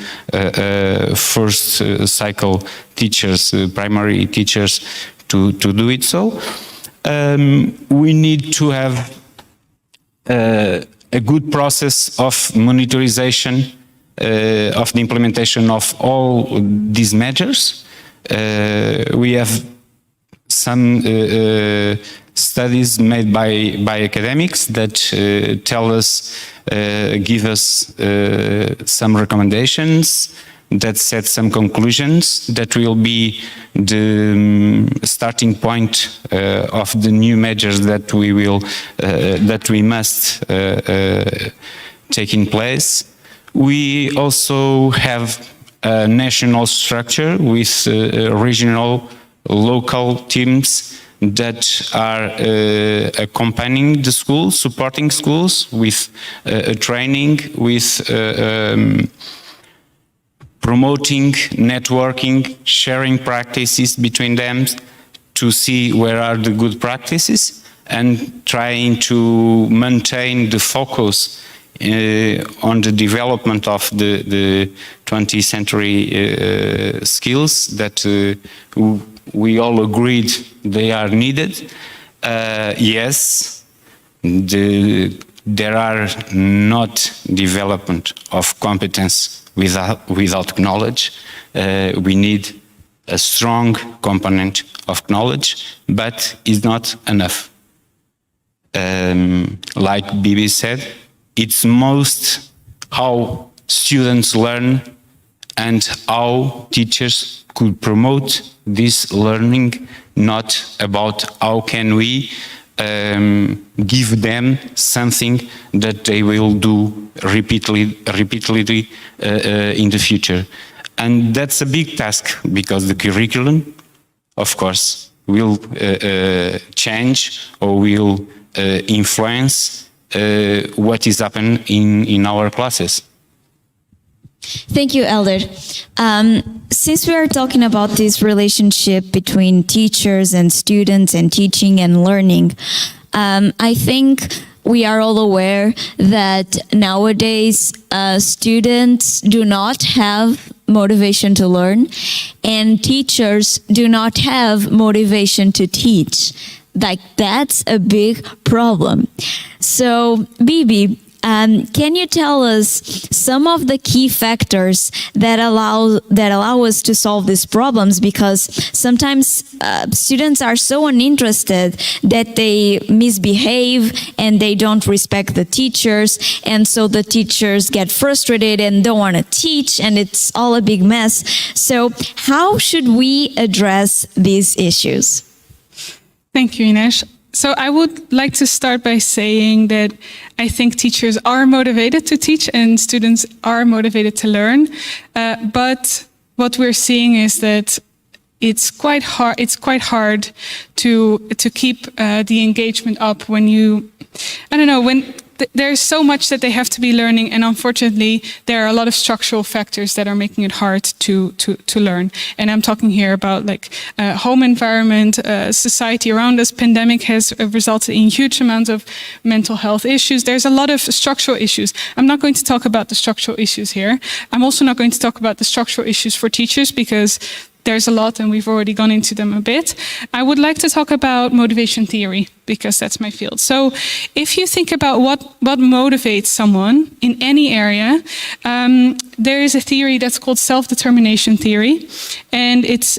first cycle teachers, primary teachers, to do it so. We need to have a good process of monitorization of the implementation of all these measures. We have some studies made by academics that tell us, give us some recommendations, that set some conclusions that will be the starting point of the new measures that we will that we must take in place. We also have a national structure with regional, local teams that are accompanying the schools, supporting schools with training, with promoting, networking, sharing practices between them to see where are the good practices and trying to maintain the focus on the development of the 20th century skills that we all agreed they are needed. Yes, there are not development of competence without knowledge. We need a strong component of knowledge, but it's not enough. Like Bibi said, it's most how students learn and how teachers could promote this learning, not about how can we give them something that they will do repeatedly in the future. And that's a big task because the curriculum, of course, will change or will influence what is happening in our classes. Thank you, Hélder. Since we are talking about this relationship between teachers and students and teaching and learning, I think we are all aware that nowadays students do not have motivation to learn and teachers do not have motivation to teach. Like, that's a big problem. So, Bibi, can you tell us some of the key factors that allow us to solve these problems? Because sometimes students are so uninterested that they misbehave and they don't respect the teachers, and so the teachers get frustrated and don't want to teach, and it's all a big mess. So how should we address these issues? Thank you, Inês. So I would like to start by saying that I think teachers are motivated to teach and students are motivated to learn. But what we're seeing is that it's quite hard to keep the engagement up when there's so much that they have to be learning, and unfortunately there are a lot of structural factors that are making it hard to learn. And I'm talking here about like home environment, society around us. Pandemic has resulted in huge amounts of mental health issues. There's a lot of structural issues. I'm not going to talk about the structural issues here. I'm also not going to talk about the structural issues for teachers because there's a lot and we've already gone into them a bit. I would like to talk about motivation theory because that's my field. So if you think about what motivates someone in any area, there is a theory that's called self-determination theory, and it's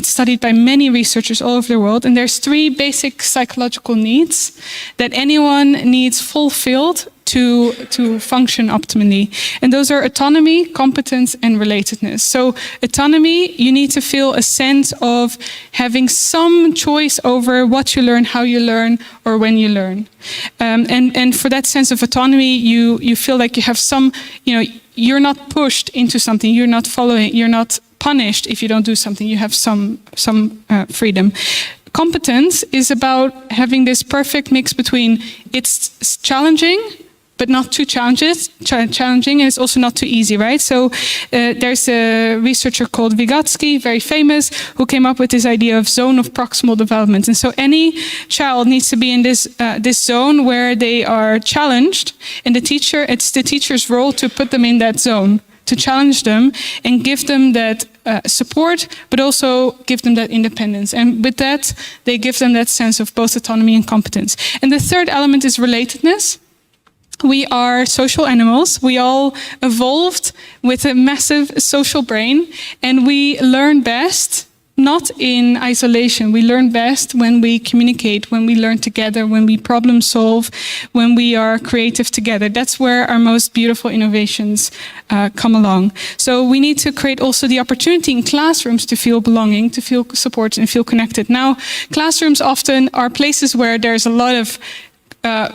studied by many researchers all over the world. And there's 3 basic psychological needs that anyone needs fulfilled to function optimally. And those are autonomy, competence, and relatedness. So autonomy, you need to feel a sense of having some choice over what you learn, how you learn, or when you learn. And for that sense of autonomy, you feel like you have some, you're not pushed into something, you're not following, you're not punished if you don't do something, you have some freedom. Competence is about having this perfect mix between it's challenging, but not too challenging, and it's also not too easy, right? So there's a researcher called Vygotsky, very famous, who came up with this idea of zone of proximal development. And so any child needs to be in this zone where they are challenged, and it's the teacher's role to put them in that zone, to challenge them and give them that support, but also give them that independence. And with that, they give them that sense of both autonomy and competence. And the third element is relatedness. We are social animals. We all evolved with a massive social brain, and we learn best not in isolation. We learn best when we communicate, when we learn together, when we problem solve, when we are creative together. That's where our most beautiful innovations come along. So we need to create also the opportunity in classrooms to feel belonging, to feel supported and feel connected. Now, classrooms often are places where there's a lot of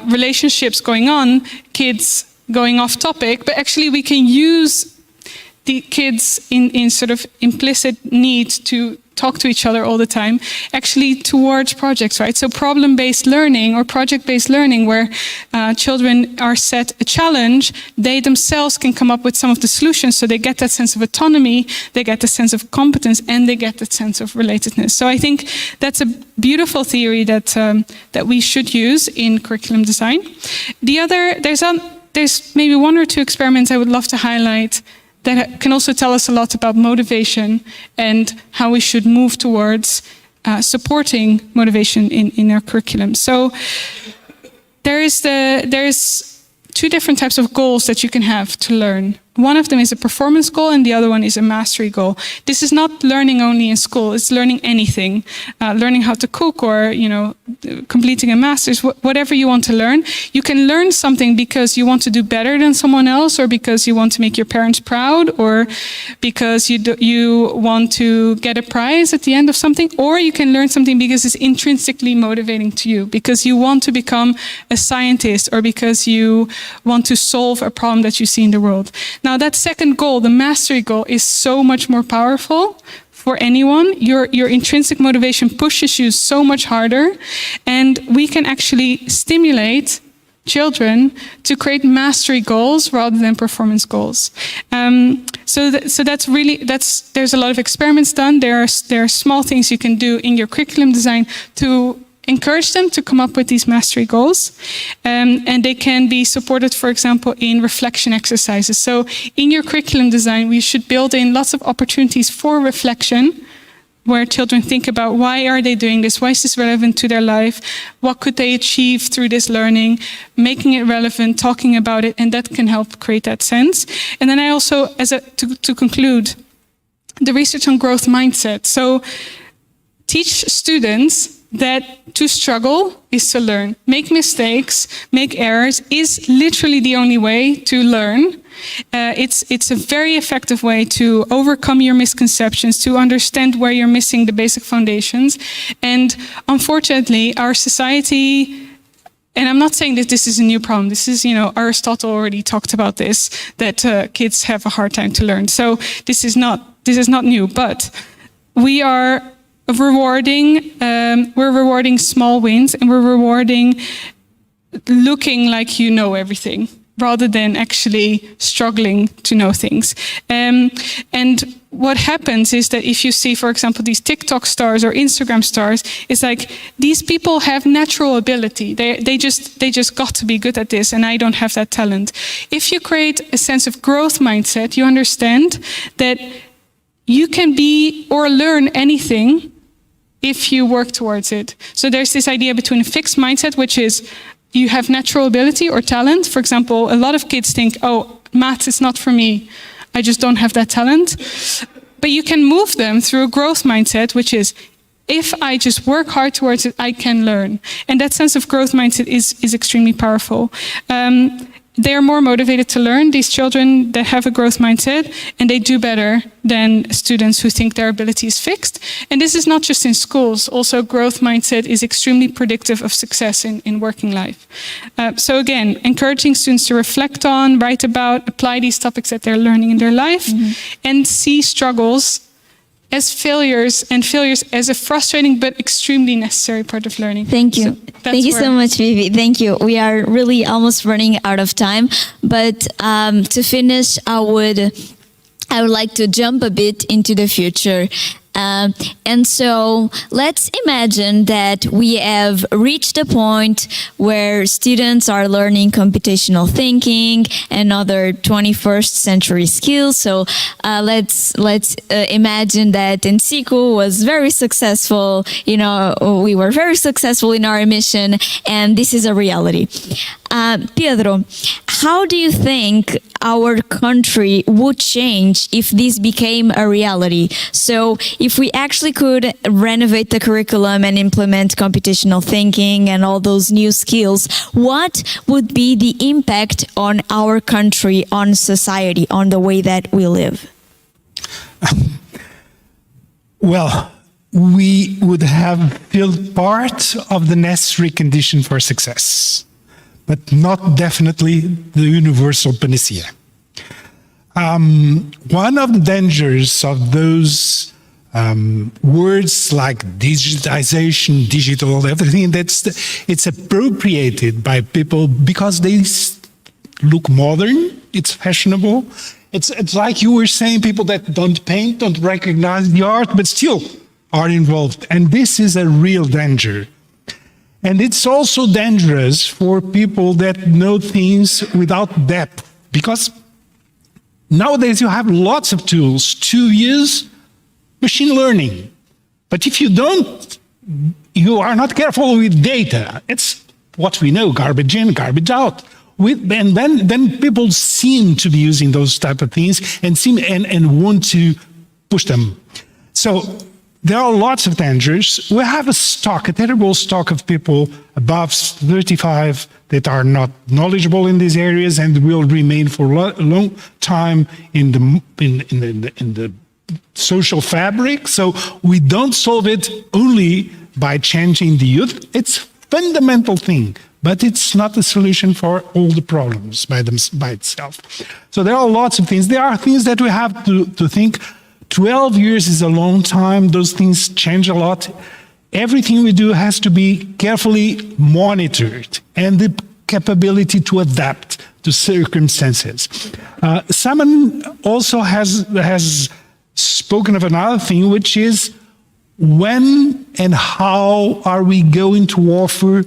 relationships going on, kids going off topic, but actually we can use the kids in sort of implicit need to talk to each other all the time, actually towards projects, right? So problem-based learning or project-based learning, where children are set a challenge, they themselves can come up with some of the solutions, so they get that sense of autonomy, they get the sense of competence, and they get that sense of relatedness. So I think that's a beautiful theory that we should use in curriculum design. There's maybe 1 or 2 experiments I would love to highlight that can also tell us a lot about motivation and how we should move towards supporting motivation in our curriculum. So there's 2 different types of goals that you can have to learn. One of them is a performance goal and the other one is a mastery goal. This is not learning only in school, it's learning anything. Learning how to cook or, completing a master's, whatever you want to learn. You can learn something because you want to do better than someone else, or because you want to make your parents proud, or because you want to get a prize at the end of something, or you can learn something because it's intrinsically motivating to you, because you want to become a scientist, or because you want to solve a problem that you see in the world. Now, that second goal, the mastery goal, is so much more powerful for anyone. Your intrinsic motivation pushes you so much harder, and we can actually stimulate children to create mastery goals rather than performance goals. So that's really, there's a lot of experiments done. There are small things you can do in your curriculum design to encourage them to come up with these mastery goals. And they can be supported, for example, in reflection exercises. So in your curriculum design, we should build in lots of opportunities for reflection, where children think about why are they doing this? Why is this relevant to their life? What could they achieve through this learning? Making it relevant, talking about it, and that can help create that sense. And then I also, to conclude, the research on growth mindset. So teach students that to struggle is to learn. Make mistakes, make errors is literally the only way to learn. It's a very effective way to overcome your misconceptions, to understand where you're missing the basic foundations. And unfortunately, our society, and I'm not saying that this is a new problem. This is, Aristotle already talked about this, that kids have a hard time to learn. So this is not new, but we're rewarding small wins, and we're rewarding looking like you know everything, rather than actually struggling to know things. And what happens is that if you see, for example, these TikTok stars or Instagram stars, it's like these people have natural ability. They just got to be good at this, and I don't have that talent. If you create a sense of growth mindset, you understand that you can be or learn anything if you work towards it. So there's this idea between a fixed mindset, which is you have natural ability or talent. For example, a lot of kids think, oh, maths is not for me. I just don't have that talent. But you can move them through a growth mindset, which is, if I just work hard towards it, I can learn. And that sense of growth mindset is extremely powerful. They're more motivated to learn, these children that have a growth mindset, and they do better than students who think their ability is fixed. And this is not just in schools. Also, growth mindset is extremely predictive of success in working life. So again, encouraging students to reflect on, write about, apply these topics that they're learning in their life, and see struggles as failures, and failures as a frustrating but extremely necessary part of learning. Thank you. So Thank you so much, Bibi. Thank you. We are really almost running out of time, but to finish, I would like to jump a bit into the future. And so let's imagine that we have reached a point where students are learning computational thinking and other 21st century skills. So let's imagine that ENSICO was very successful. We were very successful in our mission, and this is a reality. Pedro, how do you think our country would change if this became a reality? So if we actually could renovate the curriculum and implement computational thinking and all those new skills, what would be the impact on our country, on society, on the way that we live? Well, we would have filled part of the necessary condition for success, but not definitely the universal panacea. One of the dangers of those words like digitization, digital, everything, it's appropriated by people because they look modern, it's fashionable. It's like you were saying, people that don't paint, don't recognize the art, but still are involved. And this is a real danger. And it's also dangerous for people that know things without depth, because nowadays you have lots of tools to use machine learning. But if you are not careful with data, it's what we know, garbage in, garbage out. And then people seem to be using those type of things and want to push them. So there are lots of dangers. We have a terrible stock of people above 35 that are not knowledgeable in these areas and will remain for a long time in the social fabric. So we don't solve it only by changing the youth. It's a fundamental thing, but it's not a solution for all the problems by itself. So there are lots of things. There are things that we have to think. 12 years is a long time. Those things change a lot. Everything we do has to be carefully monitored. And the capability to adapt to circumstances. Someone also has spoken of another thing, which is when and how are we going to offer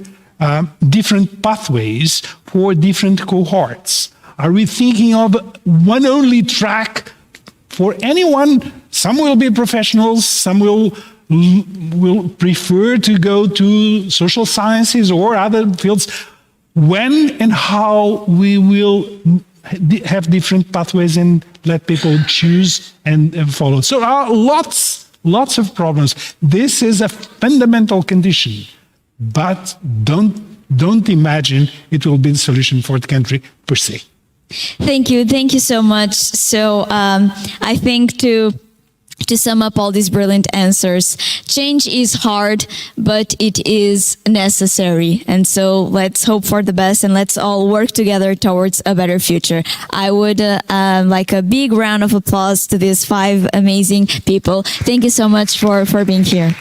different pathways for different cohorts? Are we thinking of one only track for anyone? Some will be professionals, some will prefer to go to social sciences or other fields. When and how we will have different pathways and let people choose and follow. So there are lots of problems. This is a fundamental condition, but don't imagine it will be the solution for the country per se. Thank you so much. So I think to sum up all these brilliant answers, change is hard, but it is necessary. And so let's hope for the best and let's all work together towards a better future. I would like a big round of applause to these 5 amazing people. Thank you so much for being here.